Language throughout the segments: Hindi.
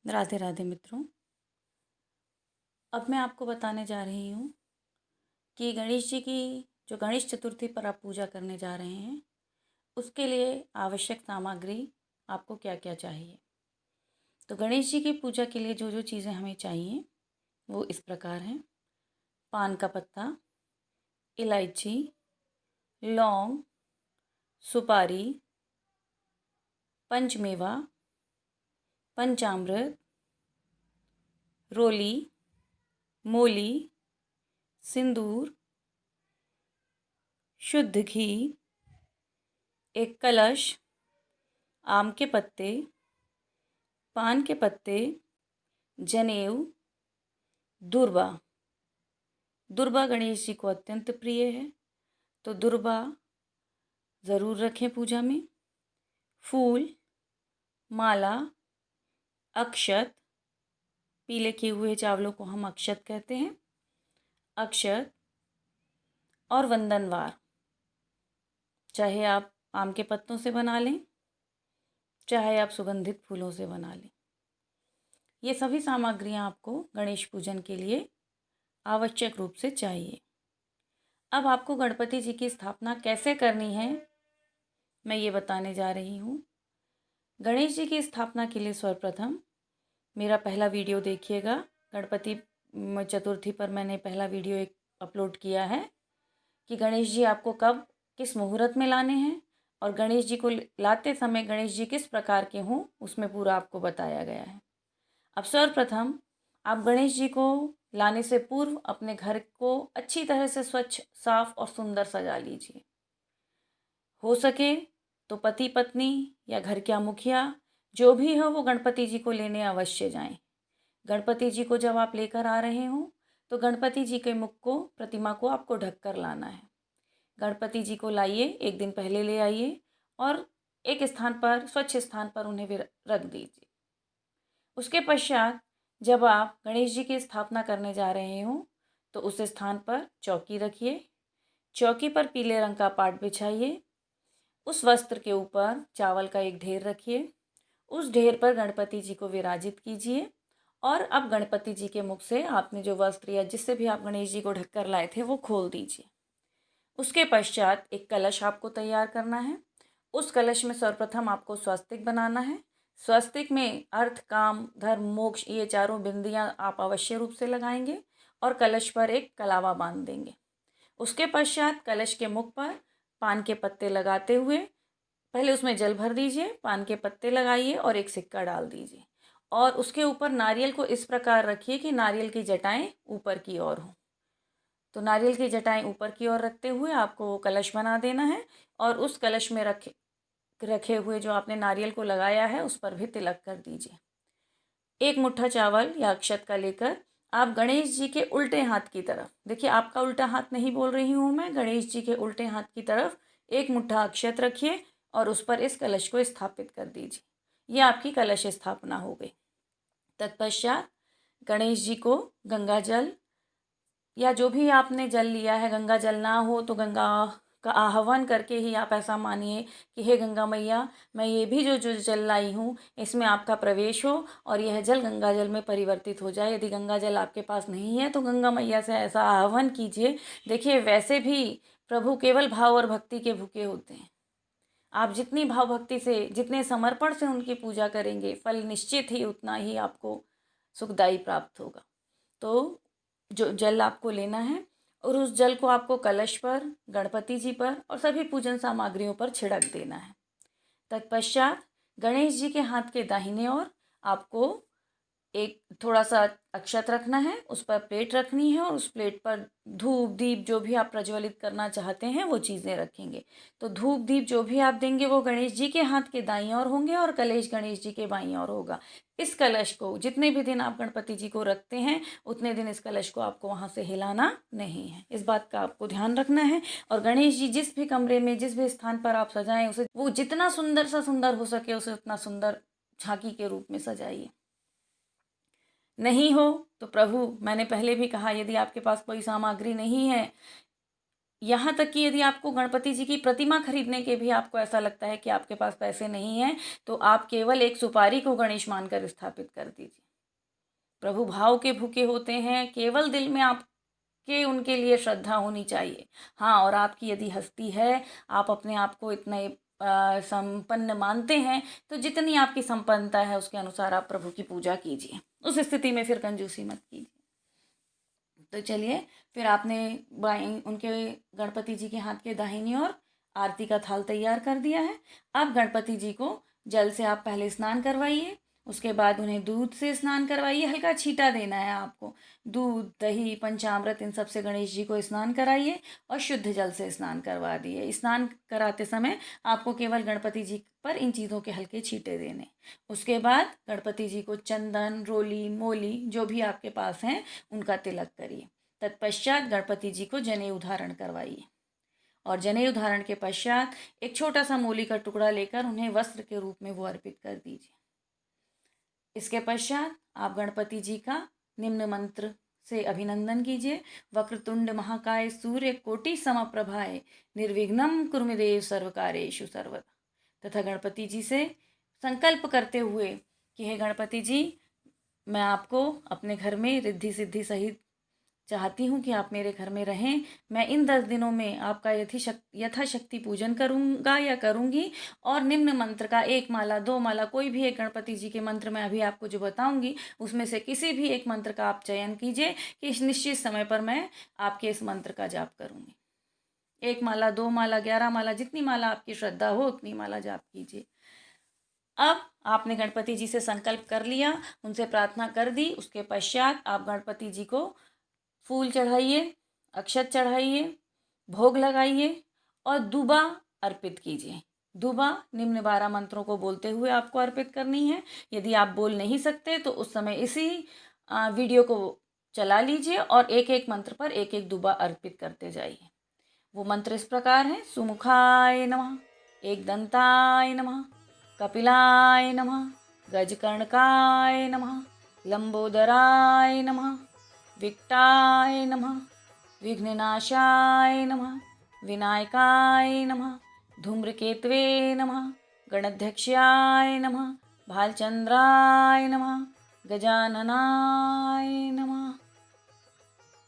राधे राधे मित्रों। अब मैं आपको बताने जा रही हूँ कि गणेश जी की जो गणेश चतुर्थी पर आप पूजा करने जा रहे हैं उसके लिए आवश्यक सामग्री आपको क्या क्या चाहिए। तो गणेश जी की पूजा के लिए जो जो चीज़ें हमें चाहिए वो इस प्रकार हैं। पान का पत्ता, इलायची, लौंग, सुपारी, पंचमेवा, पंचामृत, रोली, मोली, सिंदूर, शुद्ध घी, एक कलश, आम के पत्ते, पान के पत्ते, जनेऊ, दुर्वा। दुर्वा गणेश जी को अत्यंत प्रिय है, तो दुर्वा ज़रूर रखें पूजा में। फूल, माला, अक्षत, पीले किए हुए चावलों को हम अक्षत कहते हैं, अक्षत और वंदनवार। चाहे आप आम के पत्तों से बना लें, चाहे आप सुगंधित फूलों से बना लें। ये सभी सामग्रियाँ आपको गणेश पूजन के लिए आवश्यक रूप से चाहिए। अब आपको गणपति जी की स्थापना कैसे करनी है मैं ये बताने जा रही हूँ। गणेश जी की स्थापना के लिए सर्वप्रथम मेरा पहला वीडियो देखिएगा। गणपति चतुर्थी पर मैंने पहला वीडियो एक अपलोड किया है कि गणेश जी आपको कब किस मुहूर्त में लाने हैं और गणेश जी को लाते समय गणेश जी किस प्रकार के हों उसमें पूरा आपको बताया गया है। अब सर्वप्रथम आप गणेश जी को लाने से पूर्व अपने घर को अच्छी तरह से स्वच्छ, साफ और सुंदर सजा लीजिए। हो सके तो पति पत्नी या घर का मुखिया जो भी हो वो गणपति जी को लेने अवश्य जाएं। गणपति जी को जब आप लेकर आ रहे हो तो गणपति जी के मुख को, प्रतिमा को आपको ढक कर लाना है। गणपति जी को लाइए, एक दिन पहले ले आइए और एक स्थान पर, स्वच्छ स्थान पर उन्हें रख दीजिए। उसके पश्चात जब आप गणेश जी की स्थापना करने जा रहे हो तो उस स्थान पर चौकी रखिए। चौकी पर पीले रंग का पाट बिछाइए। उस वस्त्र के ऊपर चावल का एक ढेर रखिए। उस ढेर पर गणपति जी को विराजित कीजिए और अब गणपति जी के मुख से आपने जो वस्त्र या जिससे भी आप गणेश जी को ढककर लाए थे वो खोल दीजिए। उसके पश्चात एक कलश आपको तैयार करना है। उस कलश में सर्वप्रथम आपको स्वस्तिक बनाना है। स्वस्तिक में अर्थ, काम, धर्म, मोक्ष ये चारों बिंदियां आप अवश्य रूप से लगाएंगे और कलश पर एक कलावा बांध देंगे। उसके पश्चात कलश के मुख पर पान के पत्ते लगाते हुए पहले उसमें जल भर दीजिए, पान के पत्ते लगाइए और एक सिक्का डाल दीजिए और उसके ऊपर नारियल को इस प्रकार रखिए कि नारियल की जटाएं ऊपर की ओर हों। तो नारियल की जटाएं ऊपर की ओर रखते हुए आपको वो कलश बना देना है और उस कलश में रखे रखे हुए जो आपने नारियल को लगाया है उस पर भी तिलक कर दीजिए। एक मुट्ठा चावल या अक्षत का लेकर आप गणेश जी के उल्टे हाथ की तरफ, देखिए आपका उल्टा हाथ नहीं बोल रही हूँ मैं, गणेश जी के उल्टे हाथ की तरफ एक मुट्ठा अक्षत रखिए और उस पर इस कलश को स्थापित कर दीजिए। ये आपकी कलश स्थापना हो गई। तत्पश्चात गणेश जी को गंगा जल या जो भी आपने जल लिया है, गंगा जल ना हो तो गंगा का आह्वान करके ही आप ऐसा मानिए कि हे गंगा मैया, मैं ये भी जो जो जल लाई हूँ इसमें आपका प्रवेश हो और यह जल गंगा जल में परिवर्तित हो जाए। यदि गंगा जल आपके पास नहीं है तो गंगा मैया से ऐसा आह्वान कीजिए। देखिए वैसे भी प्रभु केवल भाव और भक्ति के भूखे होते हैं। आप जितनी भाव भक्ति से, जितने समर्पण से उनकी पूजा करेंगे, फल निश्चित ही उतना ही आपको सुखदायी प्राप्त होगा। तो जो जल आपको लेना है और उस जल को आपको कलश पर, गणपति जी पर और सभी पूजन सामग्रियों पर छिड़क देना है। तत्पश्चात गणेश जी के हाथ के दाहिने ओर आपको एक थोड़ा सा अक्षत रखना है, उस पर प्लेट रखनी है और उस प्लेट पर धूप दीप जो भी आप प्रज्वलित करना चाहते हैं वो चीज़ें रखेंगे। तो धूप दीप जो भी आप देंगे वो गणेश जी के हाथ के दाईं ओर होंगे और कलश गणेश जी के बाईं ओर होगा। इस कलश को जितने भी दिन आप गणपति जी को रखते हैं उतने दिन इस कलश को आपको वहाँ से हिलाना नहीं है। इस बात का आपको ध्यान रखना है। और गणेश जी जिस भी कमरे में, जिस भी स्थान पर आप सजाएं उसे वो जितना सुंदर सा सुंदर हो सके उसे उतना सुंदर झांकी के रूप में सजाइए। नहीं हो तो प्रभु, मैंने पहले भी कहा, यदि आपके पास कोई सामग्री नहीं है यहाँ तक कि यदि आपको गणपति जी की प्रतिमा खरीदने के भी आपको ऐसा लगता है कि आपके पास पैसे नहीं हैं, तो आप केवल एक सुपारी को गणेश मानकर स्थापित कर दीजिए। प्रभु भाव के भूखे होते हैं, केवल दिल में आपके उनके लिए श्रद्धा होनी चाहिए। हाँ, और आपकी यदि हस्ती है, आप अपने आप को इतने संपन्न मानते हैं, तो जितनी आपकी संपन्नता है उसके अनुसार आप प्रभु की पूजा कीजिए। उस स्थिति में फिर कंजूसी मत कीजिए। तो चलिए, फिर आपने बाई उनके गणपति जी के हाथ के दाहिनी ओर आरती का थाल तैयार कर दिया है। अब गणपति जी को जल से आप पहले स्नान करवाइए, उसके बाद उन्हें दूध से स्नान करवाइए। हल्का छींटा देना है आपको। दूध, दही, पंचामृत, इन सब से गणेश जी को स्नान कराइए और शुद्ध जल से स्नान करवा दिए। स्नान कराते समय आपको केवल गणपति जी पर इन चीज़ों के हल्के छींटे देने। उसके बाद गणपति जी को चंदन, रोली, मोली जो भी आपके पास हैं उनका तिलक करिए। तत्पश्चात गणपति जी को जनेऊ धारण करवाइए और जनेऊ धारण के पश्चात एक छोटा सा मोली का टुकड़ा लेकर उन्हें वस्त्र के रूप में वो अर्पित कर दीजिए। इसके पश्चात आप गणपति जी का निम्न मंत्र से अभिनंदन कीजिए। वक्रतुंड महाकाय सूर्य कोटि समप्रभाए निर्विघ्नं कुरु मे देव सर्वकार्येषु सर्वदा। तथा गणपति जी से संकल्प करते हुए कि हे गणपति जी, मैं आपको अपने घर में रिद्धि सिद्धि सहित चाहती हूँ कि आप मेरे घर में रहें। मैं इन 10 दिनों में आपका यथाशक्ति पूजन करूँगा या करूँगी और निम्न मंत्र का 1 माला 2 माला कोई भी एक गणपति जी के मंत्र मैं अभी आपको जो बताऊँगी उसमें से किसी भी एक मंत्र का आप चयन कीजिए कि इस निश्चित समय पर मैं आपके इस मंत्र का जाप करूँगी। 1 माला 2 माला 11 माला जितनी माला आपकी श्रद्धा हो उतनी माला जाप कीजिए। अब आपने गणपति जी से संकल्प कर लिया, उनसे प्रार्थना कर दी। उसके पश्चात आप गणपति जी को फूल चढ़ाइए, अक्षत चढ़ाइए, भोग लगाइए और दुबा अर्पित कीजिए। दुबा निम्न 12 मंत्रों को बोलते हुए आपको अर्पित करनी है। यदि आप बोल नहीं सकते तो उस समय इसी वीडियो को चला लीजिए और एक एक मंत्र पर एक एक दुबा अर्पित करते जाइए। वो मंत्र इस प्रकार हैं: सुमुखाय नमः, एकदंताय नमः, कपिलाय नमः, गजकर्णकाय नमः, लंबोदराय नमः, विकटाय नमः, विघ्ननाशाय नमः, विनायकाय नमः, धूम्रकेतवे नमः, गणाध्यक्षाय नमः, भालचंद्राय नमः, गजाननाय नमः।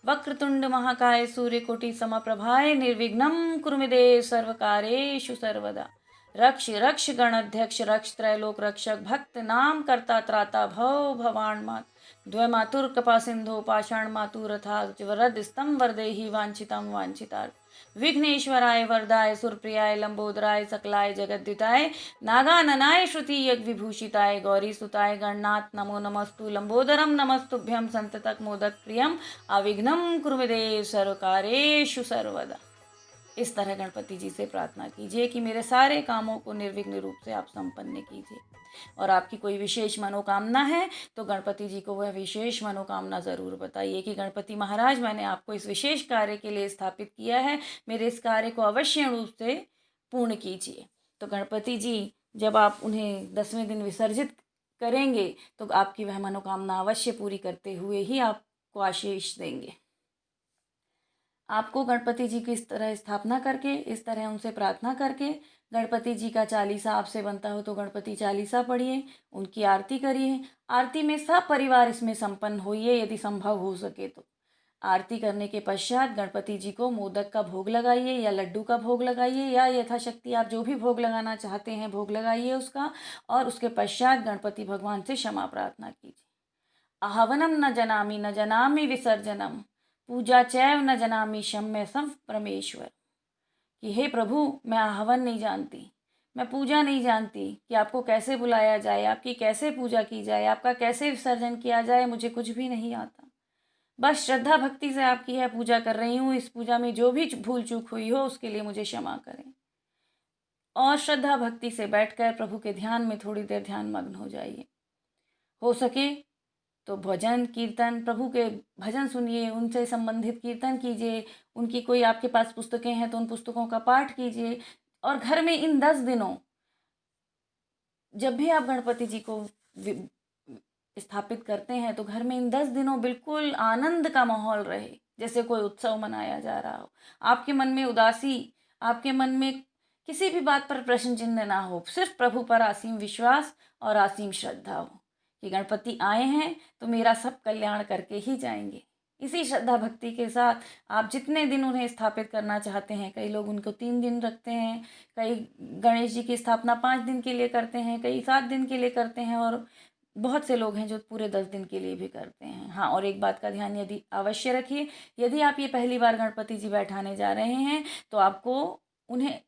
वक्रतुंड महाकाय सूर्यकोटि समप्रभाय निर्विघ्नं कुरु मे देव सर्वकार्येषु सर्वदा। रक्ष रक्ष गणाध्यक्ष रक्ष त्रैलोक रक्षक भक्त नाम करता त्राता भव भवान मात द्वय मातुर कृपा सिंधु पाषाण मातुरथा वरद स्तंभ वरदेहि वांछितम वांछितार्थ विघ्नेश्वराय वरदाय सुरप्रियाय लंबोदराय सकलाय जगद्युताय नागाननाय श्रुति यज्ञ विभूषिताय गौरी सुताय गणनाथ नमो नमस्तु लंबोदरम नमस्तुभ्यं संततक मोदक प्रियम अविघ्नं कुरु मे देव सर्वकार्येषु सर्वदा। इस तरह गणपति जी से प्रार्थना कीजिए कि मेरे सारे कामों को निर्विघ्न रूप से आप संपन्न कीजिए। और आपकी कोई विशेष मनोकामना है तो गणपति जी को वह विशेष मनोकामना ज़रूर बताइए कि गणपति महाराज, मैंने आपको इस विशेष कार्य के लिए स्थापित किया है, मेरे इस कार्य को अवश्य रूप से पूर्ण कीजिए। तो गणपति जी जब आप उन्हें 10वें दिन विसर्जित करेंगे तो आपकी वह मनोकामना अवश्य पूरी करते हुए ही आपको आशीष देंगे। आपको गणपति जी की इस तरह स्थापना करके, इस तरह उनसे प्रार्थना करके गणपति जी का चालीसा आपसे बनता हो तो गणपति चालीसा पढ़िए, उनकी आरती करिए। आरती में सब परिवार इसमें संपन्न होइए यदि संभव हो सके तो। आरती करने के पश्चात गणपति जी को मोदक का भोग लगाइए या लड्डू का भोग लगाइए या यथाशक्ति आप जो भी भोग लगाना चाहते हैं भोग लगाइए उसका। और उसके पश्चात गणपति भगवान से क्षमा प्रार्थना कीजिए। आहवनम न जनामि विसर्जनम पूजा चैव न जनामि क्षम्य सम परमेश्वर। कि हे प्रभु, मैं आहवन नहीं जानती, मैं पूजा नहीं जानती कि आपको कैसे बुलाया जाए, आपकी कैसे पूजा की जाए, आपका कैसे विसर्जन किया जाए, मुझे कुछ भी नहीं आता। बस श्रद्धा भक्ति से आपकी है पूजा कर रही हूँ। इस पूजा में जो भी भूल चूक हुई हो उसके लिए मुझे क्षमा करें। और श्रद्धा भक्ति से बैठकर प्रभु के ध्यान में थोड़ी देर ध्यान मग्न हो जाइए। हो सके तो भजन कीर्तन, प्रभु के भजन सुनिए, उनसे संबंधित कीर्तन कीजिए। उनकी कोई आपके पास पुस्तकें हैं तो उन पुस्तकों का पाठ कीजिए। और घर में इन 10 दिनों जब भी आप गणपति जी को स्थापित करते हैं तो घर में इन 10 दिनों बिल्कुल आनंद का माहौल रहे। जैसे कोई उत्सव मनाया जा रहा हो। आपके मन में उदासी, आपके मन में किसी भी बात पर प्रश्न चिन्ह ना हो, सिर्फ प्रभु पर असीम विश्वास और असीम श्रद्धा हो कि गणपति आए हैं तो मेरा सब कल्याण करके ही जाएंगे। इसी श्रद्धा भक्ति के साथ आप जितने दिन उन्हें स्थापित करना चाहते हैं, कई लोग उनको 3 दिन रखते हैं, कई गणेश जी की स्थापना 5 दिन के लिए करते हैं, कई 7 दिन के लिए करते हैं, और बहुत से लोग हैं जो पूरे 10 दिन के लिए भी करते हैं। हाँ, और एक बात का ध्यान यदि अवश्य रखिए, यदि आप ये पहली बार गणपति जी बैठाने जा रहे हैं तो आपको उन्हें,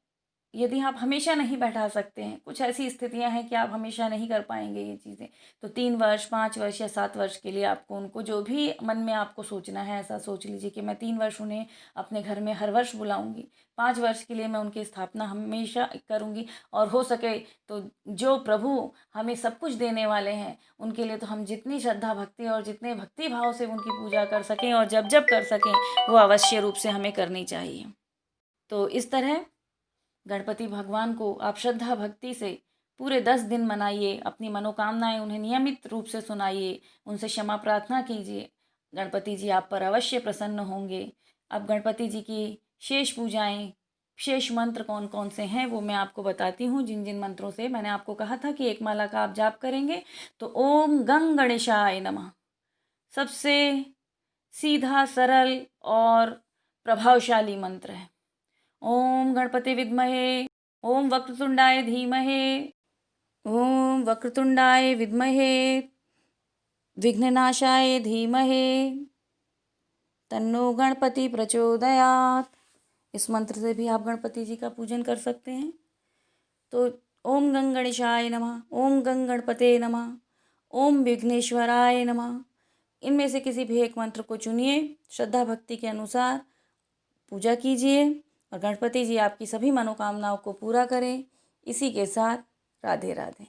यदि आप हमेशा नहीं बैठा सकते हैं, कुछ ऐसी स्थितियां हैं कि आप हमेशा नहीं कर पाएंगे ये चीज़ें, तो 3 वर्ष, 5 वर्ष या 7 वर्ष के लिए आपको उनको, जो भी मन में आपको सोचना है, ऐसा सोच लीजिए कि मैं 3 वर्ष उन्हें अपने घर में हर वर्ष बुलाऊंगी, 5 वर्ष के लिए मैं उनकी स्थापना हमेशा करूंगी, और हो सके तो जो प्रभु हमें सब कुछ देने वाले हैं उनके लिए तो हम जितनी श्रद्धा भक्ति और जितने भक्ति भाव से उनकी पूजा कर सकें और जब जब कर सकें वो अवश्य रूप से हमें करनी चाहिए। तो इस तरह गणपति भगवान को आप श्रद्धा भक्ति से पूरे 10 दिन मनाइए, अपनी मनोकामनाएं उन्हें नियमित रूप से सुनाइए, उनसे क्षमा प्रार्थना कीजिए। गणपति जी आप पर अवश्य प्रसन्न होंगे। अब गणपति जी की शेष पूजाएं, शेष मंत्र कौन कौन से हैं वो मैं आपको बताती हूँ। जिन जिन मंत्रों से मैंने आपको कहा था कि एक माला का आप जाप करेंगे, तो ओम गंग गणेशाय नमः सबसे सीधा, सरल और प्रभावशाली मंत्र है। ओम गणपति विद्महे, ओम वक्रतुंडाय धीमहे, ओम वक्रतुंडाय विद्महे, विघ्ननाशाय धीमहे, तन्नो गणपति प्रचोदयात्। इस मंत्र से भी आप गणपति जी का पूजन कर सकते हैं। तो ओम गंग गणेशाय नमः, ओम गंग गणपते नमः, ओम विघ्नेश्वराय नमः, इनमें से किसी भी एक मंत्र को चुनिए, श्रद्धा भक्ति के अनुसार पूजा कीजिए और गणपति जी आपकी सभी मनोकामनाओं को पूरा करें। इसी के साथ राधे राधे।